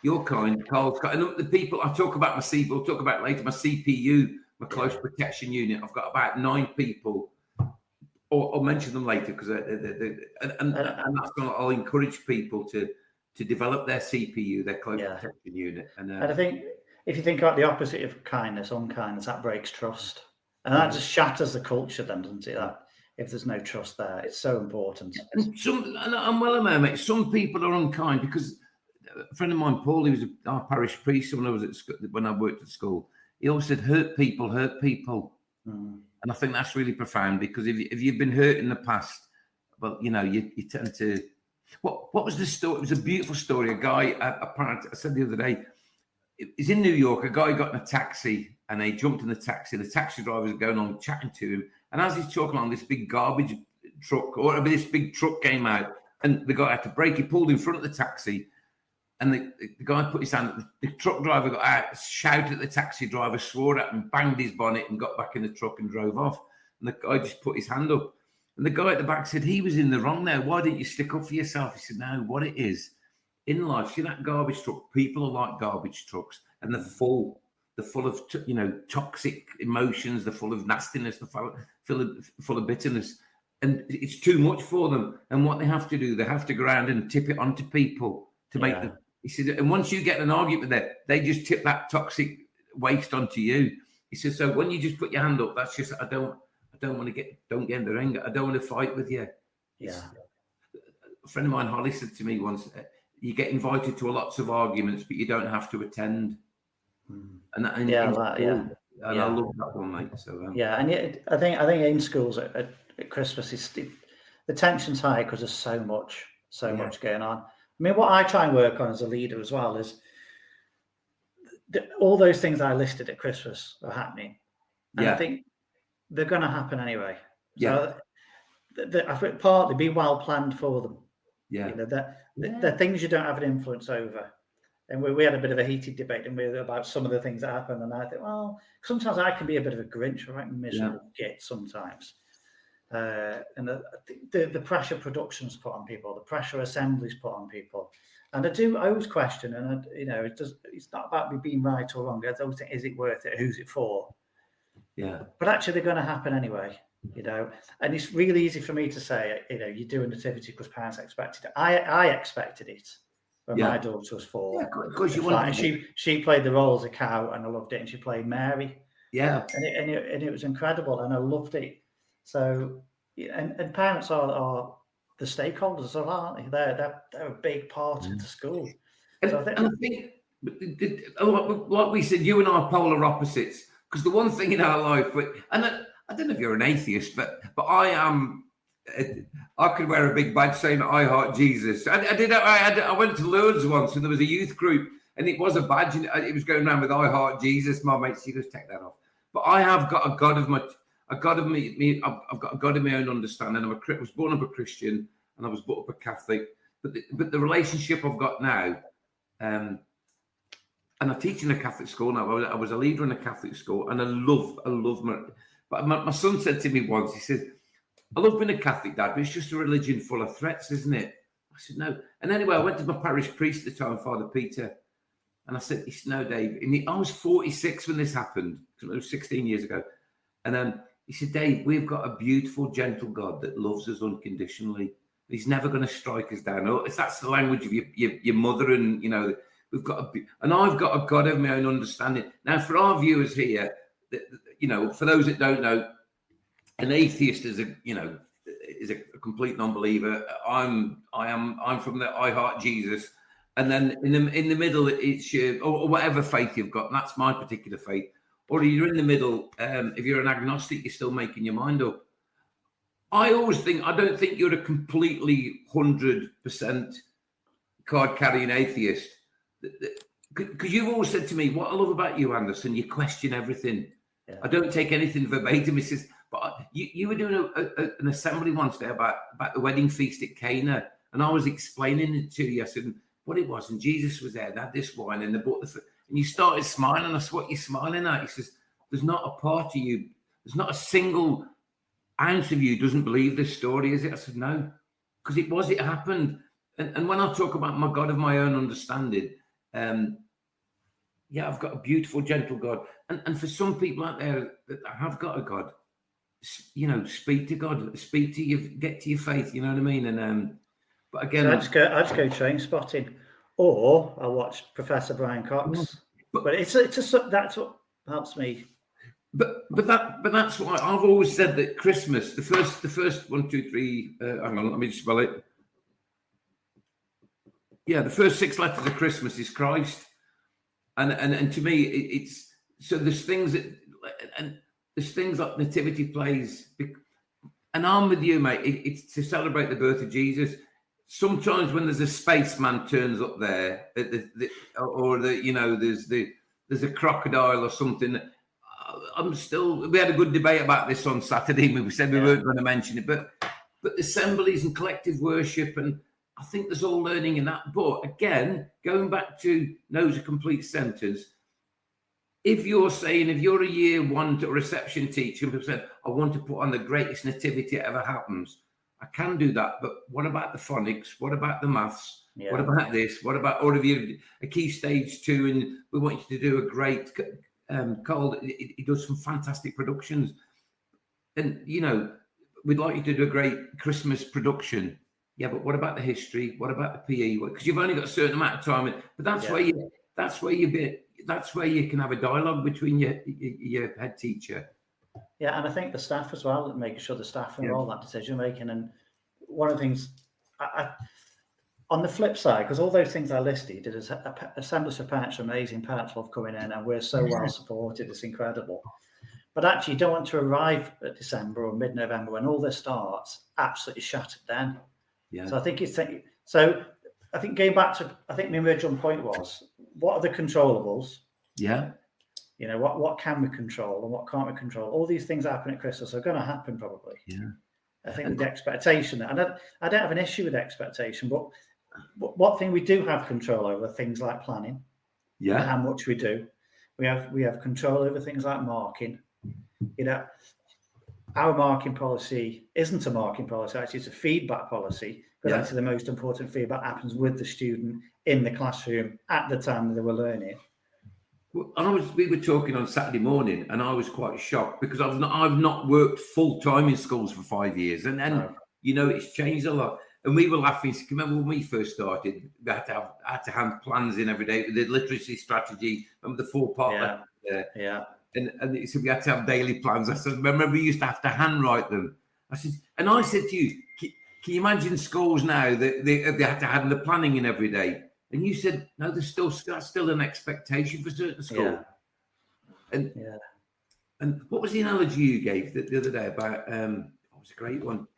you're kind, Carl's kind. And the people I talk about we'll talk about later, my CPU. My close protection unit. I've got about 9 people. I'll mention them later because and that's going. I'll encourage people to develop their CPU, their close protection unit. And I think if you think about the opposite of kindness, unkindness, that breaks trust, and that just shatters the culture. Then, doesn't it? That if there's no trust there, it's so important. And I'm well aware, mate. Some people are unkind because a friend of mine, Paul, he was our parish priest when I worked at school. He always said, hurt people. And I think that's really profound because if you've been hurt in the past, well, you tend to... What was the story? It was a beautiful story. A guy, a parent, I said the other day, He's in New York. A guy got in a taxi and they jumped in the taxi. The taxi driver was going on chatting to him. And as he's talking along, this big garbage truck, or this big truck came out, and the guy had to brake. He pulled in front of the taxi, and the guy put his hand. The truck driver got out, shouted at the taxi driver, swore at him, banged his bonnet, and got back in the truck and drove off. And the guy just put his hand up. And the guy at the back said, he was in the wrong there. Why didn't you stick up for yourself? He said, no, what it is, in life, see that garbage truck, people are like garbage trucks, and they're full of, toxic emotions, they're full of nastiness, they're full of bitterness. And it's too much for them. And what they have to do, they have to go around and tip it onto people to make them. He said, and once you get an argument with it, they just tip that toxic waste onto you. He said, so when you just put your hand up, that's just, don't get in the ring. I don't want to fight with you. Yeah. A friend of mine, Holly, said to me once, you get invited to lots of arguments, but you don't have to attend. And I love that one, mate. So and I think in schools at Christmas, the tension's high because there's so much going on. I mean, what I try and work on as a leader as well is all those things I listed at Christmas are happening, and I think they're going to happen anyway. So I think partly be well planned for them. They're things you don't have an influence over. And we had a bit of a heated debate about some of the things that happen. And I think, well, sometimes I can be a bit of a Grinch, right? Miserable git sometimes. And the pressure production's put on people, the pressure assemblies put on people. And I always question, and it's not about me being right or wrong. I always think, is it worth it? Who's it for? Yeah. But actually, they're going to happen anyway, And it's really easy for me to say, you do a nativity because parents expected it. I expected it. When my daughter was 4. Because she played the role as a cow, and I loved it. And she played Mary. Yeah, and it was incredible, and I loved it. So, and parents are the stakeholders as well, aren't they? They're a big part of the school. And I think, like we said, you and I are polar opposites. Because the one thing in our life, and I don't know if you're an atheist, but I am. I could wear a big badge saying "I heart Jesus." I went to Lourdes once, and there was a youth group, and it was a badge, and it was going around with "I heart Jesus." My mate, she goes, "Take that off." But I have got a God of my, I've got a God of my own understanding. I was born up a Christian, and I was brought up a Catholic. But the relationship I've got now, and I teach in a Catholic school now. I was a leader in a Catholic school, and I love my. But my son said to me once, he said, I love being a Catholic, Dad, but it's just a religion full of threats, isn't it? I said, no. And anyway, I went to my parish priest at the time, Father Peter, and I said, no, Dave. And I was 46 when this happened. It was 16 years ago. And he said, Dave, we've got a beautiful, gentle God that loves us unconditionally. He's never going to strike us down. That's the language of your mother, and, we've got and I've got a God of my own understanding. Now, for our viewers here, for those that don't know, an atheist is a complete non-believer. I'm from the I heart Jesus, and then in the middle it's or whatever faith you've got. And that's my particular faith. Or you're in the middle. If you're an agnostic, you're still making your mind up. I always think I don't think you're a completely 100% card-carrying atheist, because you've always said to me, what I love about you, Anderson, you question everything. Yeah. I don't take anything verbatim. He says, but you were doing an assembly once there about the wedding feast at Cana, and I was explaining it to you. I said what it was, and Jesus was there, and had this wine, and they bought and you started smiling. I said, what are you smiling at? He says, there's not a part of you, there's not a single ounce of you doesn't believe this story, is it? I said, no, because it happened. And when I talk about my God of my own understanding, I've got a beautiful, gentle God. And for some people out there that have got a God, speak to God, speak to you, get to your faith. You know what I mean? And but again, so I just go train spotting, or I watch Professor Brian Cox. But that's what helps me. But that's why I've always said that Christmas, the first 1, 2, 3. Hang on, let me just spell it. Yeah, the first 6 letters of Christmas is Christ, and to me it's so there's things like nativity plays, and I'm with you, mate. It's to celebrate the birth of Jesus. sometimes when there's a spaceman turns up there, there's a crocodile or something. We had a good debate about this on Saturday. We said we weren't going to mention it, but assemblies and collective worship, and I think there's all learning in that. But again, going back to knows a complete sentence, if you're a year one to a reception teacher and people said, I want to put on the greatest nativity that ever happens, I can do that. But what about the phonics? What about the maths? What about this? What about all of you a key stage 2 and we want you to do a great Cole, he does some fantastic productions. And, we'd like you to do a great Christmas production. Yeah, but what about the history? What about the PE? Because you've only got a certain amount of time. But that's where you can have a dialogue between your head teacher. Yeah, and I think the staff as well, making sure the staff are all that decision making. And one of the things, on the flip side, because all those things I listed, assemblies of parents are amazing. Parents love coming in, and we're so well supported. It's incredible. But actually, you don't want to arrive at December or mid-November when all this starts absolutely shattered then. Yeah. So I think I think going back to, I think my original point was, what are the controllables? Yeah. What can we control and what can't we control? All these things happen at Christmas are going to happen probably. Yeah. I think with the expectation, and I don't have an issue with expectation, but what thing we do have control over are things like planning. Yeah. And how much we do. We have control over things like marking. Our marking policy isn't a marking policy, actually it's a feedback policy, but actually the most important feedback happens with the student in the classroom at the time that they were learning. Well, we were talking on Saturday morning, and I was quite shocked because I've not worked full time in schools for 5 years, and it's changed a lot. And we were laughing. Remember when we first started, we had to hand plans in every day with the literacy strategy and the 4-part. And it said we had to have daily plans. I said, remember we used to have to handwrite them. I said to you, can you imagine schools now that they had to hand the planning in every day? And you said, no, that's still an expectation for certain schools. Yeah. And what was the analogy you gave the other day about? It was a great one.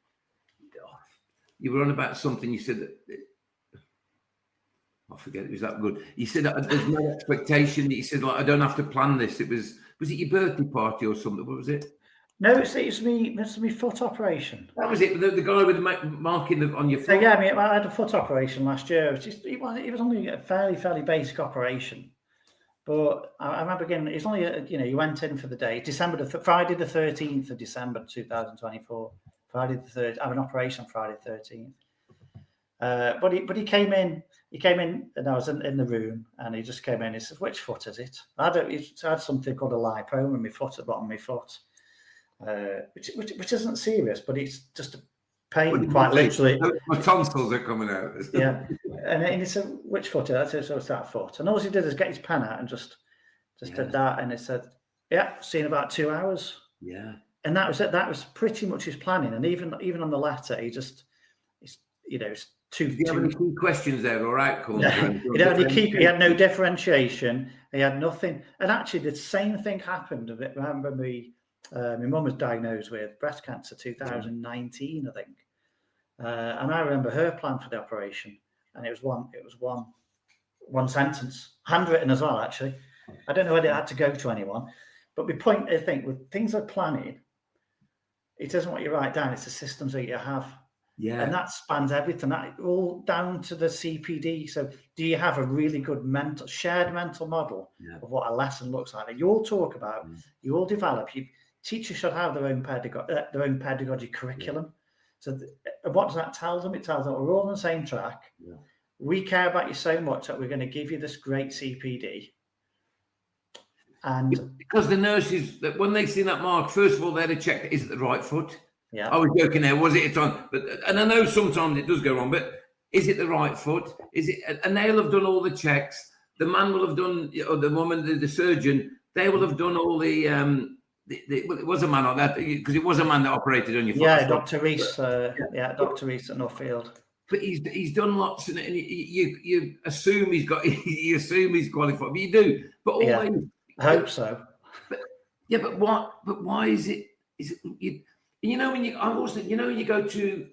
You were on about something. You said that. I forget. It was that good. You said there's no expectation. You said I don't have to plan this. It was it your birthday party or something? What was it? No, it's me foot operation. That was it. The guy with the marking on your foot. Yeah, I had a foot operation last year. It was only a fairly basic operation, but I remember getting. It's only you went in for the day. Friday the 13th of December 2024. Friday the 3rd. I have an operation on Friday the 13th. But he came in. He came in, and I was in the room, and he just came in. He said, "Which foot is it?" I had something called a lipoma in my foot, at the bottom of my foot. Which isn't serious, but it's just a pain, quite literally. My tonsils are coming out. Yeah, and he said, "Which foot?" I said, "So it's that foot." And all he did is get his pen out and just did that, and he said, "Yeah, see you in about 2 hours." Yeah, and that was it. That was pretty much his planning. And even on the letter, it's too. Did you have any key questions there or outcomes? He had no differentiation. He had nothing. And actually, the same thing happened. Remember me. My mum was diagnosed with breast cancer 2019, I think, and I remember her plan for the operation, and it was one sentence, handwritten as well. Actually, I don't know whether it had to go to anyone, but my point, I think, with things like planning, it isn't what you write down; it's the systems that you have. Yeah, and that spans everything. That all down to the CPD. So, do you have a really good shared mental model of what a lesson looks like? That you all talk about, you all develop. Teachers should have their own pedagogy curriculum. So what does that tell them? It tells them we're all on the same track. Yeah. We care about you so much that we're going to give you this great CPD. And because the nurses, when they see that mark, first of all, they're to check, is it the right foot? Yeah. I was joking there. Was it on? And I know sometimes it does go wrong, but is it the right foot? Is it? And they'll have done all the checks. The man will have done, or the woman, the surgeon, they will have done all the. It was a man on that because it was a man that operated on your foot. Yeah, Dr. Reese. Dr. Reese at Nuffield. But he's done lots, and you assume he's got. You assume he's qualified, but you do. But always, I hope so. But what? But why is it? Is it when you? I also when you go to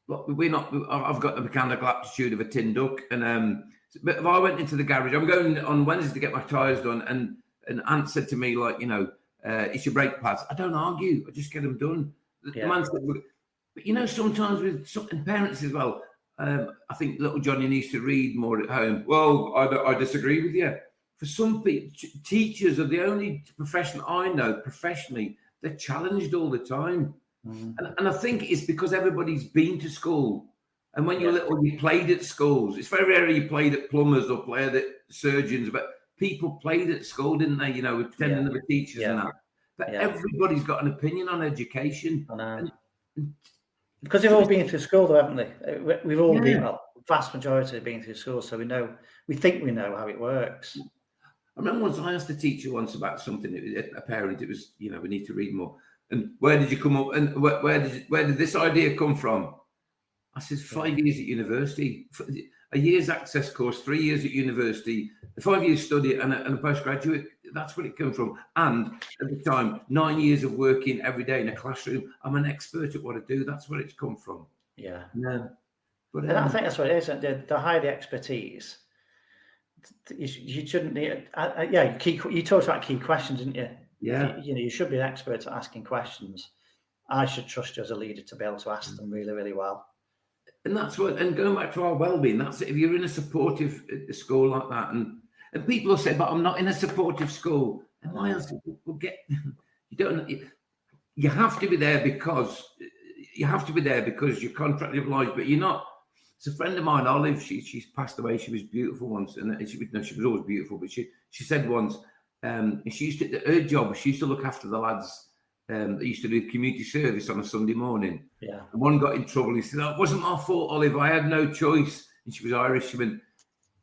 we're not. I've got the mechanical aptitude of a tin duck, and but if I went into the garage, I'm going on Wednesday to get my tyres done, and Ant said to me, like, it's your brake pads. I don't argue. I just get them done. The man said, but sometimes with some parents as well. I think little Johnny needs to read more at home. Well, I disagree with you. For some people, teachers are the only profession I know professionally they're challenged all the time. And I think it's because everybody's been to school. And when you're little, you played at schools. It's very rare you played at plumbers or played at surgeons, but people played at school, didn't they? Pretending they were teachers and that. But everybody's got an opinion on education. Because they've all been through school, though, haven't they? We've all been, vast majority have been through school, so we think we know how it works. I remember once I asked a teacher once about something, a parent, it was, we need to read more. And where did you come up? And where did this idea come from? I said, 5 years at university, a year's access course, 3 years at university, 5 years study and a postgraduate. That's where it came from. And at the time, 9 years of working every day in a classroom. I'm an expert at what I do. That's where it's come from. Yeah. But and I think that's what it is. The higher the expertise, you shouldn't need. You talked about key questions, didn't you? Yeah. You should be an expert at asking questions. I should trust you as a leader to be able to ask them really, really well. And that's what. And going back to our well-being, that's it. If you're in a supportive school like that, and people will say, "But I'm not in a supportive school." And my answer will get. You have to be there because you're contractually obliged, but you're not. It's a friend of mine, Olive. She's passed away. She was beautiful once, and she was always beautiful. But she said once, she used to her job. She used to look after the lads that used to do community service on a Sunday morning. Yeah. And one got in trouble. He said, "Oh, it wasn't my fault, Olive. I had no choice." And she was Irish. She went,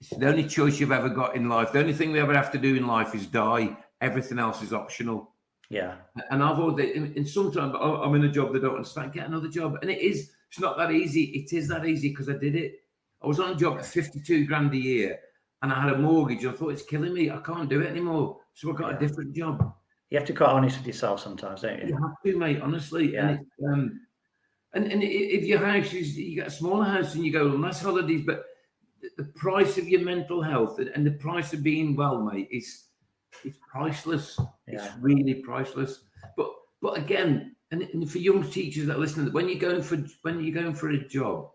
"It's the only choice you've ever got in life. The only thing we ever have to do in life is die. Everything else is optional." Yeah. And I've always, in sometimes I'm in a job that I don't understand, get another job. And it's not that easy. It is that easy because I did it. I was on a job at 52 grand a year and I had a mortgage. And I thought, it's killing me. I can't do it anymore. So I got a different job. You have to be quite honest with yourself sometimes, don't you? You have to, mate, honestly. Yeah. And if your house is, you get a smaller house and you go on less holidays, but the price of your mental health and the price of being well, mate, it's priceless. Yeah. It's really priceless. But again, and for young teachers that listen, when you're going for a job,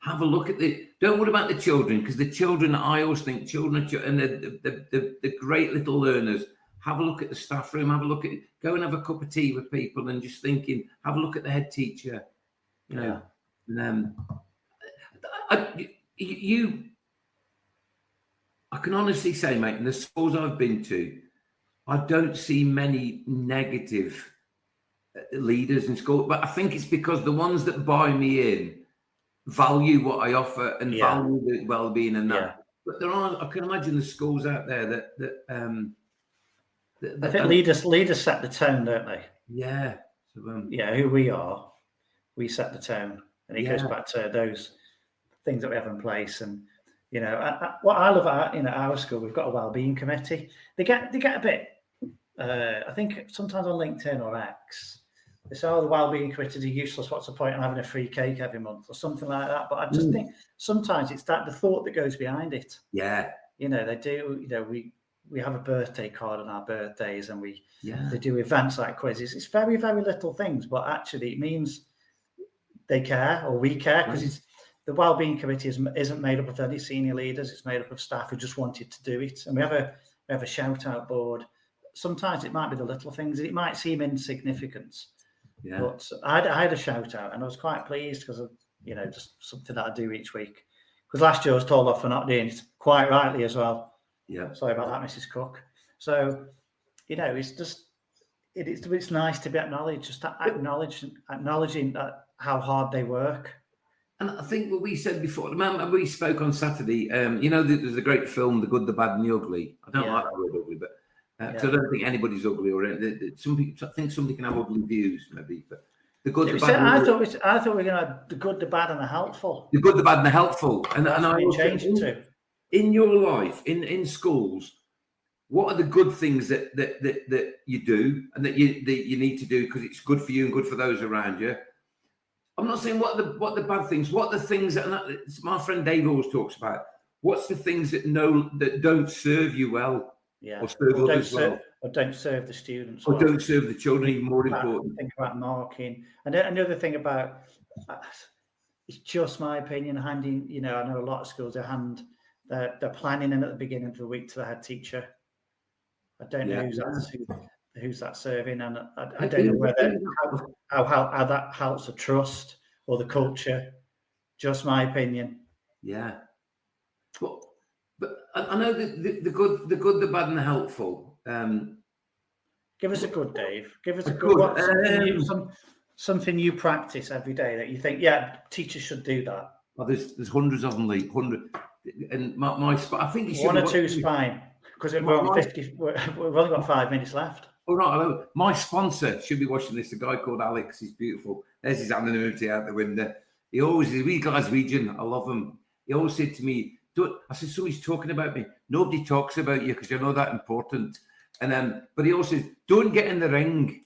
have a look at don't worry about the children, because the children, I always think children and the great little learners. Have a look at the staff room. Go and have a cup of tea with people, and just thinking. Have a look at the head teacher. I can honestly say, mate, in the schools I've been to, I don't see many negative leaders in school. But I think it's because the ones that buy me in value what I offer and value the well-being and that. Yeah. But there are, I can imagine the schools out there that I think leaders set the tone, don't they? Yeah. So, who we are, we set the tone, and it goes back to those things that we have in place. And what I love about our school, we've got a wellbeing committee. They get a bit. I think sometimes on LinkedIn or X, they say, "Oh, the wellbeing committee are useless. What's the point in having a free cake every month or something like that?" But I just think sometimes it's the thought that goes behind it. Yeah. They do. We have a birthday card on our birthdays, and they do events like quizzes. It's very, very little things, but actually it means they care, or we care, because the wellbeing committee isn't made up of any senior leaders. It's made up of staff who just wanted to do it, and we have a shout out board. Sometimes it might be the little things, and it might seem insignificant. Yeah. But I had a shout out, and I was quite pleased because of just something that I do each week. Because last year I was told off for not doing it, quite rightly as well. Yeah. Sorry about that, Mrs. Cook. So, it's just it's nice to be acknowledged, just acknowledging that how hard they work. And I think what we said before, remember we spoke on Saturday. There's a great film, The Good, the Bad, and the Ugly. I don't like that word ugly, but because I don't think anybody's ugly, or some people. I think somebody can have ugly views, maybe, but the good, the bad. I thought we were going to have the good, the bad, and the helpful. The good, the bad, and the helpful, and I changed it to. In your life, in schools, what are the good things that you do and that you need to do because it's good for you and good for those around you? I'm not saying what the bad things, what the things that my friend Dave always talks about. What's the things that don't serve you well, or serve others well, or don't serve the students or well. don't serve the children? Even more important. Think about marking, and another thing about it's just my opinion. Handing, I know a lot of schools they're planning in at the beginning of the week to the head teacher. I don't know who's that serving, and I don't know whether how that helps the trust or the culture. Just my opinion. Yeah, but I know the good, the bad, and the helpful. Give us a good, Dave. Give us a good. Something you practice every day that you think, teachers should do that. Well, there's hundreds of them, Lee. And my I think you should. One or two is fine, because we're on 50. We've only got 5 minutes left. All right, my sponsor should be watching this. A guy called Alex. He's beautiful. There's his anonymity out the window. He always is. We guys, region. I love him. He always said to me, I said, so he's talking about me. Nobody talks about you because you're not that important. And but he also says, don't get in the ring.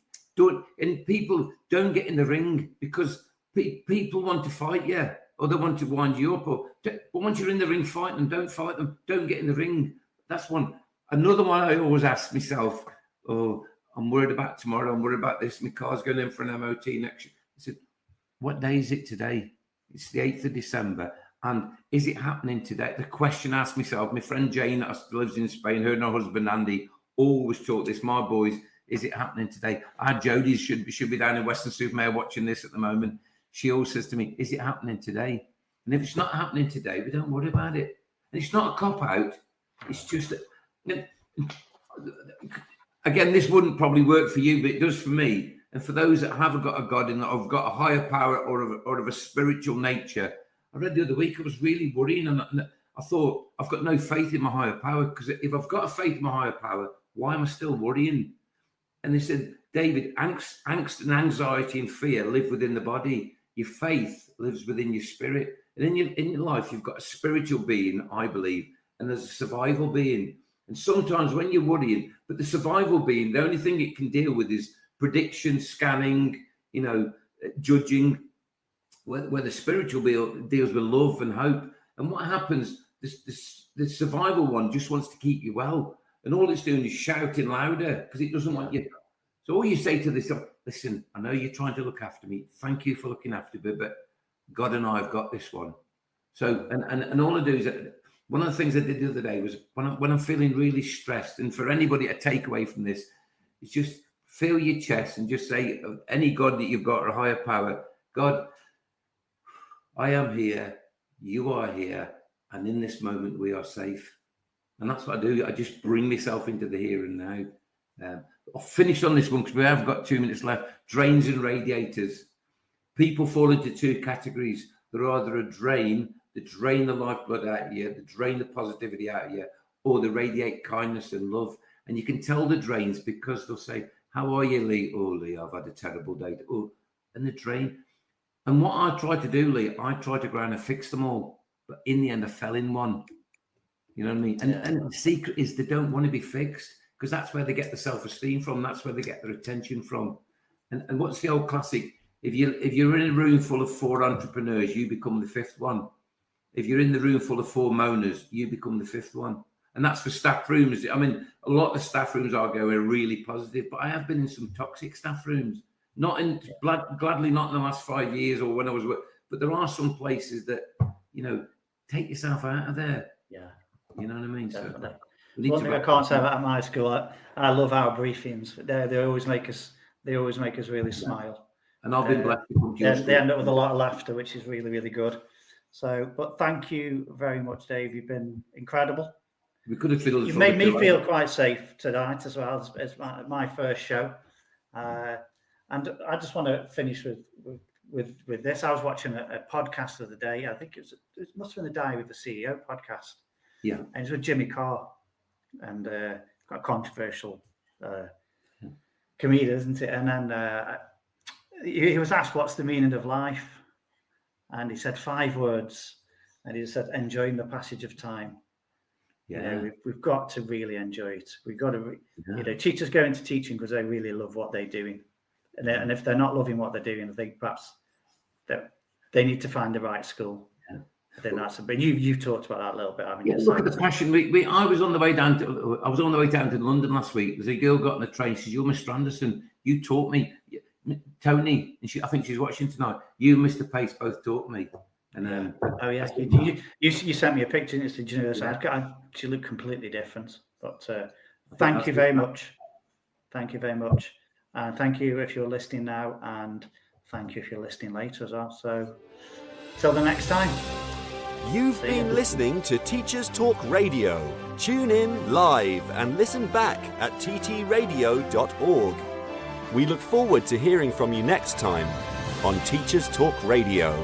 People don't get in the ring because people want to fight you, or they want to wind you up. But once you're in the ring, fight them. Don't fight them. Don't get in the ring. That's one. Another one I always ask myself, I'm worried about tomorrow. I'm worried about this. My car's going in for an MOT next year. I said, what day is it today? It's the 8th of December. And is it happening today? The question I ask myself, my friend Jane that lives in Spain, her and her husband Andy always taught this. My boys, is it happening today? Our Jodie should be down in Weston-super-Mare watching this at the moment. She always says to me, is it happening today? And if it's not happening today, we don't worry about it. And it's not a cop-out. It's just, again, this wouldn't probably work for you, but it does for me. And for those that haven't got a God and that have got a higher power or of a spiritual nature, I read the other week, I was really worrying, and I thought, I've got no faith in my higher power, because if I've got a faith in my higher power, why am I still worrying? And they said, David, angst and anxiety and fear live within the body. Your faith lives within your spirit. And in your life, you've got a spiritual being, I believe, and there's a survival being. And sometimes when you're worrying, but the survival being, the only thing it can deal with is prediction, scanning, judging, where the spiritual deals with love and hope. And what happens, the survival one just wants to keep you well. And all it's doing is shouting louder because it doesn't want you. So all you say to this, listen, I know you're trying to look after me. Thank you for looking after me, but God and I have got this one. So, and all I do is, one of the things I did the other day was when I'm feeling really stressed, and for anybody, a takeaway from this is just feel your chest and just say, any God that you've got or a higher power, God, I am here, you are here, and in this moment we are safe. And that's what I do. I just bring myself into the here and now. I'll finish on this one because we have got 2 minutes left. Drains and radiators. People fall into two categories. They're either a drain that drain the lifeblood out of you, that drain the positivity out of you, or they radiate kindness and love. And you can tell the drains because they'll say, how are you, Lee? Oh, Lee, I've had a terrible day. Oh, and the drain. And what I tried to do, Lee, I tried to go around and fix them all. But in the end, I fell in one. You know what I mean? And the secret is they don't want to be fixed, because that's where they get the self-esteem from. That's where they get their attention from. And what's the old classic? If you're in a room full of 4 entrepreneurs, you become the 5th one. If you're in the room full of 4 moaners, you become the 5th one. And that's for staff rooms. I mean, a lot of the staff rooms I go are really positive, but I have been in some toxic staff rooms. Not in gladly not in the last 5 years or when I was, but there are some places that, take yourself out of there. Yeah. You know what I mean? Definitely. So one thing I can't say about my school, I love our briefings. They always make us really smile. And I've been blessed. They end up with a lot of laughter, which is really, really good. So, but thank you very much, Dave. You've been incredible. We could have fiddled. You've made me feel quite safe tonight as well as my first show. And I just want to finish with this. I was watching a podcast the other day. I think it must have been the Diary of the CEO podcast. Yeah. And it's with Jimmy Carr, and got a controversial comedian, isn't it? And then he was asked, what's the meaning of life? And he said 5 words. And he said, enjoying the passage of time. Yeah. We've got to really enjoy it. We've got to, teachers go into teaching because they really love what they're doing. And if they're not loving what they're doing, I think perhaps that they need to find the right school. Yeah. I think that's but you've talked about that a little bit, haven't you? Look at the passion. I was on the way down to London last week. There's a girl got on the train. She says, "You're Mr. Anderson. You taught me, Tony." And I think she's watching tonight. You, Mr. Pace, both taught me. And oh yeah, you sent me a picture and said, "You know, she looked completely different." But thank you very much. Thank you very much, and thank you if you're listening now, and thank you if you're listening later as well. So, till the next time. You've been listening to Teachers Talk Radio. Tune in live and listen back at ttradio.org. We look forward to hearing from you next time on Teachers Talk Radio.